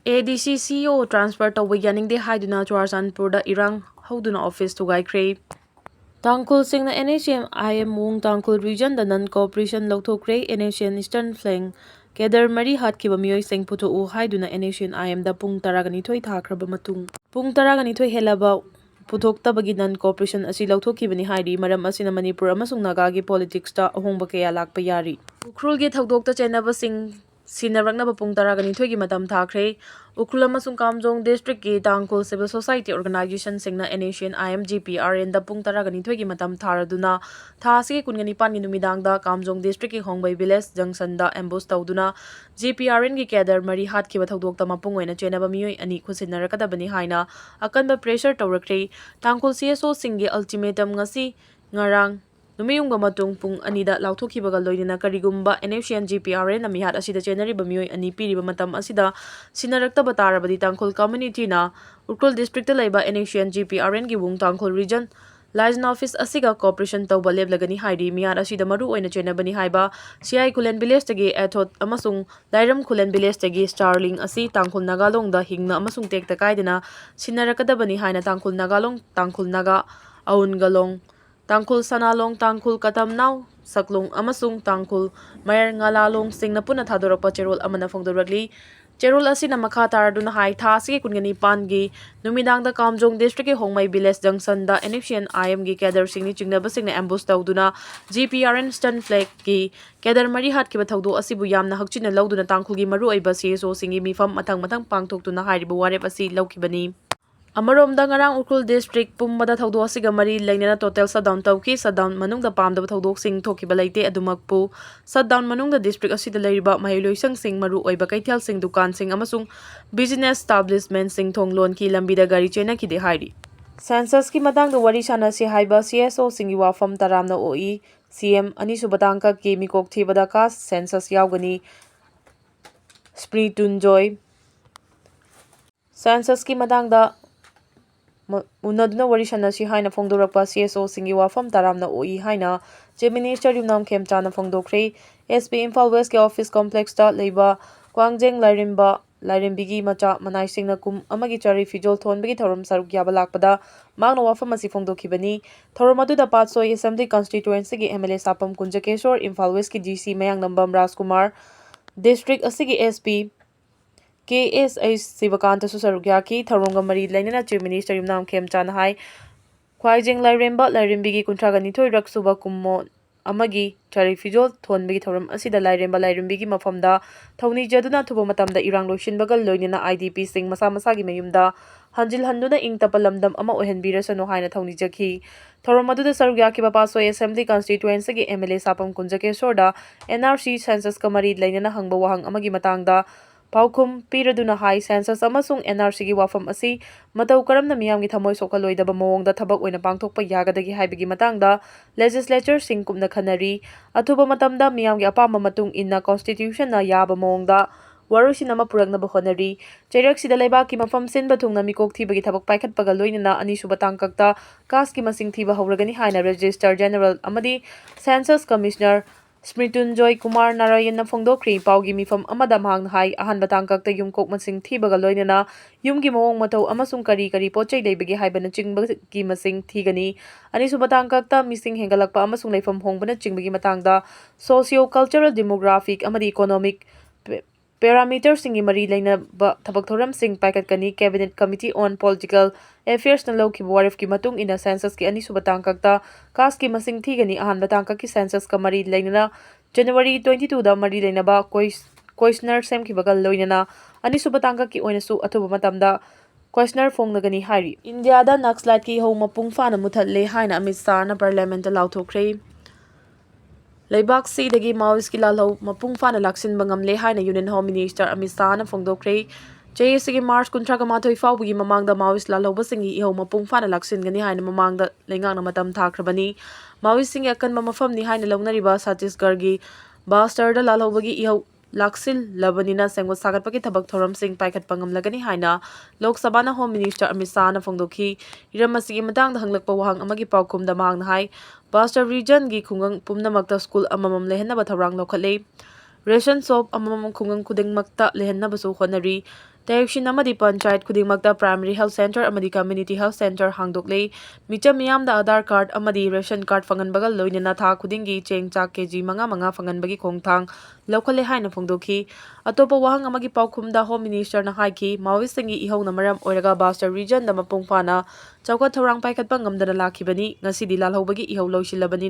ADC CEO transfer tꯧba yaningde haiduna Churachandpurda irang hoduna office thugaikre. Tangkhul singna NHM IM Mung Tangkhul region da non cooperation lauthokre NHN Eastern Flank Kedar mari hatkiba mioi sing putho u haiduna NHN IM da pung taragani thoi thakraba matung pung taragani thoi helaba puthoktabagi non cooperation asi lauthokibani hairi maram asina Manipur amasung Naga gi politics ta ahongba kaya lakpa yari ukrul gi thaudokta chenaba sing Sinaraknaba pung taragani thoi gi matam thakre ukrul amasung Kamjong district gi Tangkhul civil society organization singna NHN IMGPRN da pung taragani thoi gi matam tharaduna thasi kungani pan gi numidang da Kamjong district gi Hongbai village junction da ambush tawduna GPRN gi kedar mari hat ki bathodok ta mapung oina chenaba mioi ani khusinnarakadabani haina akanba pressure tawrakre Tangkhul CSO singi ultimatum ngasi ngarang Numiyungga matung pung anida lauthokibaga loinina karigumba NHN GPRN namihat asida chenariba mioi ani piriba matam asida sinarakta batarabadi Tangkhul community na Urkul district laiba NHN GPRN gi wung Tangkhul region liaison office asiga cooperation tawba leblagani hairi miyar asida maru oina chenabani haiba CI Kulen village tagi athot amasung Dairam Kulen village tagi Starling asi Tangkhul Nagalong da hingna amasung tekta kaidina sinarakadabani haina Tangkhul Nagalong Tangkhul Naga Aun Galong Tangkhul Sanalong Tangkhul Katamnaw Saklong amasung Tangkhul Mayar Ngalalong singna puna thadorapa cherol amana fongdoragli cherol asina makha taraduna hai thasi kungani pangi numidang da Kamjong district ki Hongmai village junction da NHN IM gi kedar singni chingnaba singna ambush tawduna GPRN Stan Flag gi kedar mari hat ki bathawdo asibu yamna hakchina lawduna Tangkhul gi maru oiba CSO singi mifam mathang pangthoktuna hairiba warep asi lawkibani Amaromda ngarang Urkul district pumbada thaudok asiga mari lainana total shutdown tawki shutdown manungda pamdaba thaudok sing thokiba laite adumakpu shutdown manungda district asida leiriba mahiloisang sing maru oiba kaithal sing dukan sing amasung business establishment sing thonglon ki lambida gari chena ki de hairi census ki matang da wari sanasi haiba CSO singi wafam taramna oi CM ani subatangka ki mikok thibada ka census yaugani Spritunjoy census ki matang da Unaduna wari sanasi haina fongdorapa CSO singi wafam taramna oi haina Chief Minister Yumnam Khemchana fongdokre SP Imphal West ke office complex ta leiba Kwangjeng Lairimbi macha manai singna kum amagi chari fijol thonbagi thorom saruk yaba lakpada mangna wafam asi fongdokibani thorom aduda Patsoi Assembly constituency gi MLA Sapam Kunjakeshwar Imphal West ki GC Mayang Nambam Rajkumar district asigi SP KSH Sivakanta Susarugyaki Tharonga Mari Lainana Chief Minister Yumnam Khemchana hai Khwaijeng Lairimbi Kuntragani Thoi Raksuba Kummo Amagi Chari Fijol Thonbigi Thoram Asida Lairimbi Mafamda Thoni Jaduna Thubo Matamda Irang Loishinbaga Loinana IDP Sing Masa Masagi Mayumda Hanjil Handuna Ing Tapalamdam Ama Ohenbirasano haina Thoni Jaki Thoram Aduda Sarugyaki Bapasoi Assembly Constituency gi MLA Sapam Kunjakeshwarda NRC Census Kamari Lainana Hangba Wahang Amagi Matangda Paukum piraduna hai census amasung NRC gi wafam asi matau karamna miyamgi thamoi sokaloidaba mawongda thabak oina pangthokpa yagadagi haibigi matangda legislature singkumna khanari athuba matamda miyamgi apamba matung inna constitution na yaba mawongda warusin ama puraknaba honari chairak sida leibaki mafam sinba thungna mikok thibagi thabak paikhatpaga loinana ani suba tangkakta caste ki masing thiba hauragani haina Registrar General amadi Census Commissioner Spritunjoy Kumar Narayan na fongdokri paugi mifam amada mahang hai ahan batangkak ta yumkok masing thibaga loinana yumgi mawong matau amasung kari pochai leibagi haibana chingbagi masing thigani ani subatangkak ta mising hengalakpa amasung leifam hongbana chingbagi matangda socio-cultural demographic amadi economic parameter singi mari laina ba thabak thoram sing paikatkani Cabinet Committee on Political Affairs na lawki warif ki matung ina census ki ani subatangkak ta caste ki masing thigani ahan batangkak ki census ka mari laina January 22 da mari laina ba questionnaire sem ki bagal loinana ani subatangkak ki oina su athuba matamda questionnaire fongnagani hairi India da Naxalite ki ho mapung fana muthalle haina Amit Shah na parliament la lauthokre Leibak Sidagi Maoist ki lalho mapung fana laksin bangamle haina Union Home Minister Amit Shah na fongdokre JSG March kuntraga mathoi fawbugi mamangda Maoist lalho basingi iho mapung fana laksin gani haina mamangda lengang na matam thakrabani Maoist singi akanba mafam ni haina lawnariba Chhattisgarh gi Bastar da lalho bagi iho laksil labanina sengwa sagatpaki thabak thoram sing paikat pangamlagani haina Lok Sabha na Home Minister Amit Shah na fongdokhi iramasigi matang da hanglakpa wahang amagi paukum da mang hai Bastar region gi khungang pumnamakta school amamam lehenna ba tharang lokhale ration shop amamam khungang kudengmakta lehenna ba su khonari Tayukshin amadi panchayat khudingmakta primary health center amadi community health center hangdoklei micham miyamda Aadhaar card amadi ration card fanganbaga loinana tha khudingi cheng chak kg manga fanganbagi khongthang laukhale haina phongdokhi atopa wahang amagi paukhumda home minister na haiki maoisingi ihona maram oiraga Bastar region da mapung phana chawka thorang paikhatpa ngamdana lakhibani ngasidi lalhobagi ihau loisilabani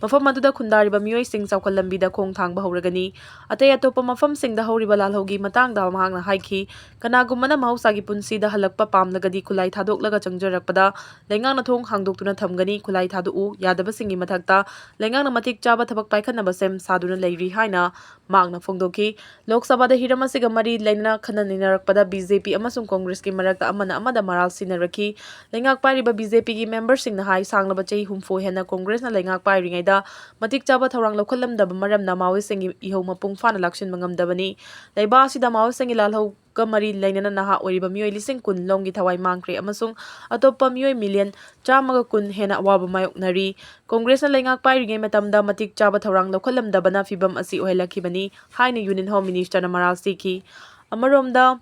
mafam aduda khundariba mioi sing chawka lambida khongthang ba horagani atay atopa mafam singda horiba lalhogi matangda mahangna haiki kanagumana mahusagi punsida halakpa pamnagadi khulai thadok laga changjarakpada lengang na thong hangdoktuna thamgani khulai thadu yadaba singi mathakta lengang na matik chaba thabak paikhanna basem saduna leiri haina magna phongdoki lok sabha da hirama siga mari leina khananinarakpada BJP amasung Congress ki marakta amana amada maral sinaraki lengak pairiba BJP ki member sing na hai sanglaba chei humfo hena Congress na lengak pairingai da matik chaba thorang lokhalamdaba maram na mawi singi ihau mapung fana lakshin mangamdabani leiba sida mawi singi lalhau kamari lainana naha oiriba mioi lising kun longgi thawai mangkre amasung atopa mioi million chamaga kun hena awaba mayoknari Congress na lengak pairingai matamda matik chaba thorang lokhalamdabana fibam asi ohelakibani haina Union Home Minister na maral siki amaromda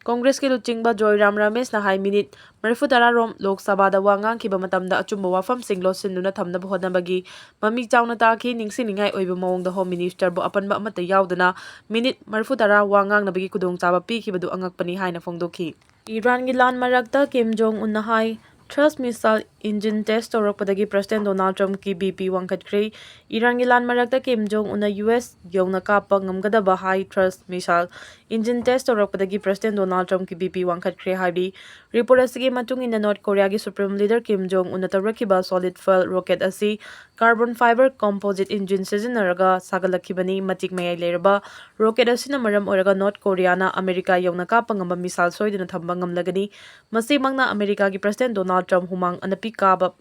Congress ki luchingba Joyram Ramesh na hai minute marifutara rom Lok Sabha da wangang ki bamatamda achumba wafam singlo sinduna thamna bhodnabagi mami chawna ta ki ningsiningai oiba mawong da Home Minister bo apanba amata yaudana minute marifutara wangang nabagi kudong chaba pi ki badu angakpani haina phongdokhi Iran gi lan marakta Kim Jong Un na hai Thrust missile engine test taurakpadagi President Donald Trump ki BP wangkhatkre Iran gi lan marakta Kim Jong Un na US yongna kapa ngamgadaba high thrust missile engine test taurakpadagi President Donald Trump ki BP wangkhatkre haidi report asigi matungina North Korea gi Supreme Leader Kim Jong Un na tawrakiba solid fuel rocket asi carbon fiber composite engine sizinaraga sagalakibani matik mayai leraba rocket asina maram oraga North Korea na America yongna kapa ngamba missile soiduna thamba ngamlagani masi mangna America gi President Donald Trump humang anapi kaba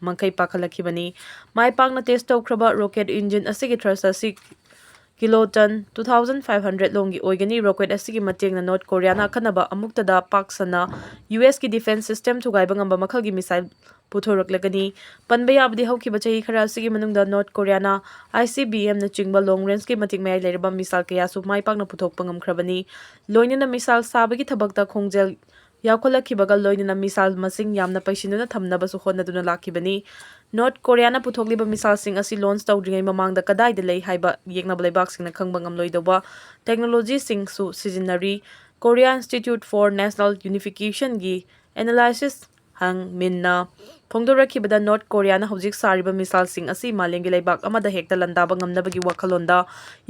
mangkai pakhalakibani mai pangna test tawkraba rocket engine asigi thrust asi kiloton 2500 longi oigani rocket asigi matengna North Korea na kanaba amuktada paksana US ki defense system thugaiba ngamba makhalgi missile puthoraklagani panba yabdi haukiba chahi khara asigi manungda North Korea na ICBM na chingba long range ki matik mayai leraba missile kaya su mai pakna puthokpa ngamkhrabani loinana missile sabagi thabakta khongjel yaukholakhibaga loinana missile masing yamna paisinuna thamnaba su honnaduna lakibani North Korea na puthokliba missile sing asi launch tawdringai mamangda kadai de lei haiba yekna blaibak singna khangba ngamloidoba technology sing su sizinari Korea Institute for National Unification gi analysis hang minna phongdorakibada North Korea na hojik sariba missile sing asi malengi laibak amada hekta landaba ngamnabagi wakhalonda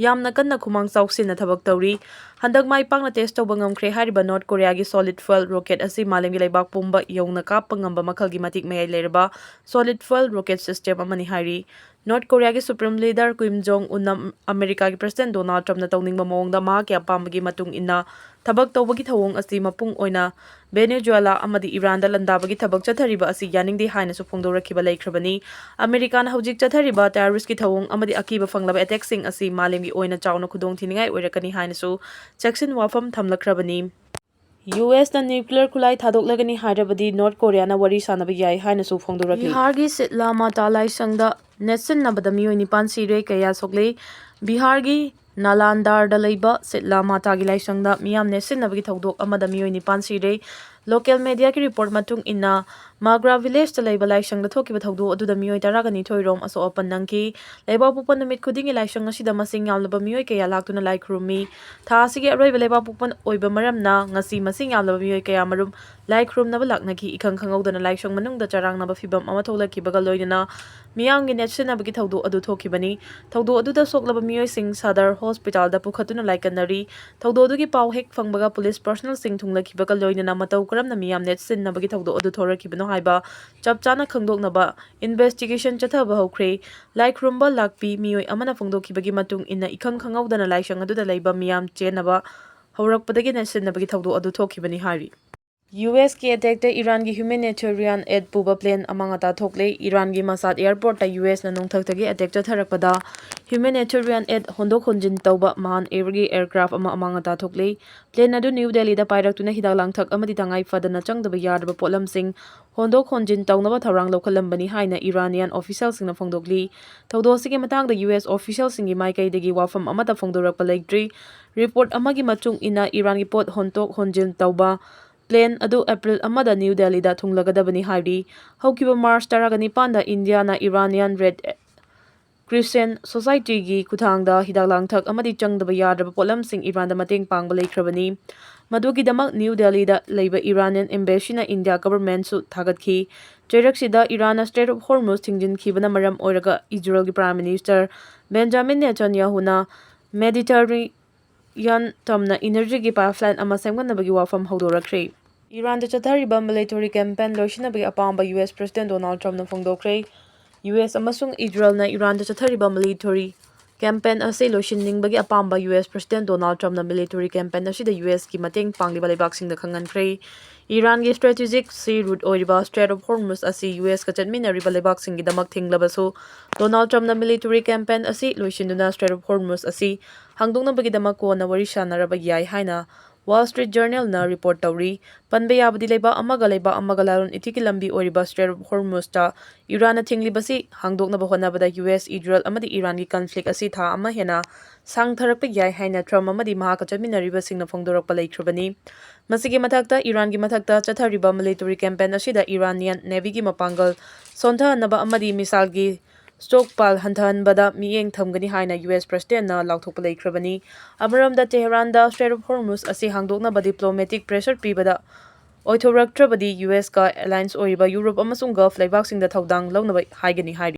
yamna kanna khumang chauksina thabak tawri handak mai pangna test tawba ngamkhre hariba North Korea gi solid fuel rocket asi malengi laibak pumba yongna kappa ngamba makhalgi matik mayai leraba solid fuel rocket system amani hari North Korea ki Supreme Leader Kim Jong Un America ki President Donald Trump na tawningba mawongda ma kya pambagi matung inna thabak tawbagi thawong asi mapung oina Venezuela amadi Iran da landabagi thabak chathariba asi yaningdi haina su phongdorakiba laikhrabani America na hojik chathariba terrorist ki thawong amadi akiba fanglaba attack sing asi malemgi oina chawna khudong thiningai oirakani haina su section wafam thamlakrabani US na nuclear kulai thadoklagani hairabadi North Korea na wari sanaba yai haina su phongdorakli Bihar gi Sitla Mata Laisangda netsin nabada mioi nipan sire kaya sokle Bihar gi Nalandar da leiba Sitla Mata gi laisangda miyam netsin nabagi thodok amada mioi nipan sire local media ki report matung inna Magra village da leiba laisangda thokiba thodu aduda mioi taragani thoirom aso open nangki leiba pupan namit khudingi laisang asida masing yamlaba mioi kaya laktuna laikhrumi tha asigi aroiba leiba pupan oiba maramna ngasi masing yamlaba mioi kaya marum laikhrum naba laknaki ikhang khangaudana laisang manungda charang naba fibam ama tholakhibaga loinana miyamgi netsin nabagi thodu adu thokibani thodu aduda soklaba mioi sing Sadar hospital da pukhatuna laikanari thodu adugi paw hek phangbaga police personnel sing thunglakhibaga loinana matau karamna miyam netsin nabagi thodu adu thorakibano haiba chapchana khangdoknaba investigation chathaba hokre laikhrumba lakpi mioi amana phongdokhibagi matung inna ikhang khangaudana laisang aduda leiba miyam chenaba haurakpadagi netsin nabagi thodu adu thokibani hari US की attack Iran की humanitarian aid पुबा plane अमांगता थोकले Iran की Mashhad airport US ना नोंथक्तगी attack चथरकपदा humanitarian aid होंदोक होंजिन तौबा महान एयरगी एयरक्राफ्ट अमांगता थोकले प्लेन अदु न्यू दिल्ली दा पायरक्तुना हिदाक लांथक अमदि तंगाई फदना चंगदबा यादबा पोटलमसिंग होंदोक होंजिन तौनबा थौरांग लौखलंबनी हाइना इरानियन ऑफिशियल सिंगना फोंदोकली थौदोसिगी मतांगदा US ऑफिशियल सिंगी माइकैदगी वाफम अमता फोंदोरकपा लेक्ट्री रिपोर्ट अमगी मचुंग इना ईरान की पोट होंदोक होंजिन तौबा प्लेन अदु अप्रैल अमदा न्यू दिल्ली दा थुंगलगदबनी हाइडी हौकिबा मार्च तरगनी पांदा इंडिया ना इरानियन रेड क्रिसेंट सोसाइटी की खुथांगदा हिदाक लांथक अमदी चंगदबा यादबा पोटलमसिंग इरान दा मतेंग पांगबा लेख्रबनी मदुगिदमक न्यू दिल्ली दा लेबा इरानियन एम्बेसी ना इंडिया गवर्नमेंट सु थागतखी चेरक्सिदा इरान स्ट्रेट ऑफ हॉर्मुज थिंजिनखिबना मरम ओइरगा इजराइल की प्राइम मिनिस्टर बेंजामिन नेतन्याहुना मेडिटरेनियन तमना एनर्जी की पाइपलाइन अमा सेमगनबगी वाफम हौदोरख्रे ईरान दा चथरिबा मिलिटरी कैंपेन लोइसिनबगी अपांबा US प्रेसिडेंट डोनाल्ड ट्रम्प ना फोंदोख्रे US अमसुंग इजराइल ना ईरान दा चथरिबा मिलिटरी कैंपेन असे लोइसिननिंगबगी अपांबा US प्रेसिडेंट डोनाल्ड ट्रम्प ना मिलिटरी कैंपेन असिदा US की मतेंग पांगलिबा लेबाकसिंग दा खंगनख्रे ईरान की स्ट्रेटेजिक सी रूट ओइरिबा स्ट्रेट ऑफ हॉर्मुज असी US का चटमिनरिबा लेबाकसिंग की दमक थिंगलबसु डोनाल्ड ट्रम्प ना मिलिटरी कैंपेन असी लोइसिनदुना स्ट्रेट ऑफ हॉर्मुज असी हांगदोंगनबगी दमक कोना वरी सानरबा याय हाइना वॉल स्ट्रीट जर्नल ना रिपोर्ट तौरी पनबे याबदी लेबा अमगा लारोन इथिकी लंबी ओरिबा स्ट्रेट ऑफ हॉर्मुज इरान थिंगलिबसी हांगदोंगनबा होनाबदा US इजराइल अमदी इरान की कॉन्फ्लिक्ट असी था अमा हेना सांगथरकपा याय हाइना ट्रम्प अमदी महाका चटमिनरिबसिंगना फोंदोरकपा लेख्रबनी मसिगी मथक्ता इरान की मथक्ता चथरिबा मिलिटरी कैंपेन असिदा इरानियन नेवी की मपांगल सोंथनबा अमदी मिसाइल की स्टॉकपाइल हंथहनबदा मियेंग थमगनी हाइना US प्रेसिडेंट ना लाउथोकपा लेख्रबनी अमरमदा तेहरान दा स्ट्रेट ऑफ हॉर्मुज असी हांगदोंगनबा डिप्लोमेटिक प्रेशर पीबदा ओइथोरक्ट्रबदी US का अलायंस ओइबा यूरोप अमसुंग गल्फ लेबाकसिंगदा थौदांग लौनबा हाइगनी हाइरी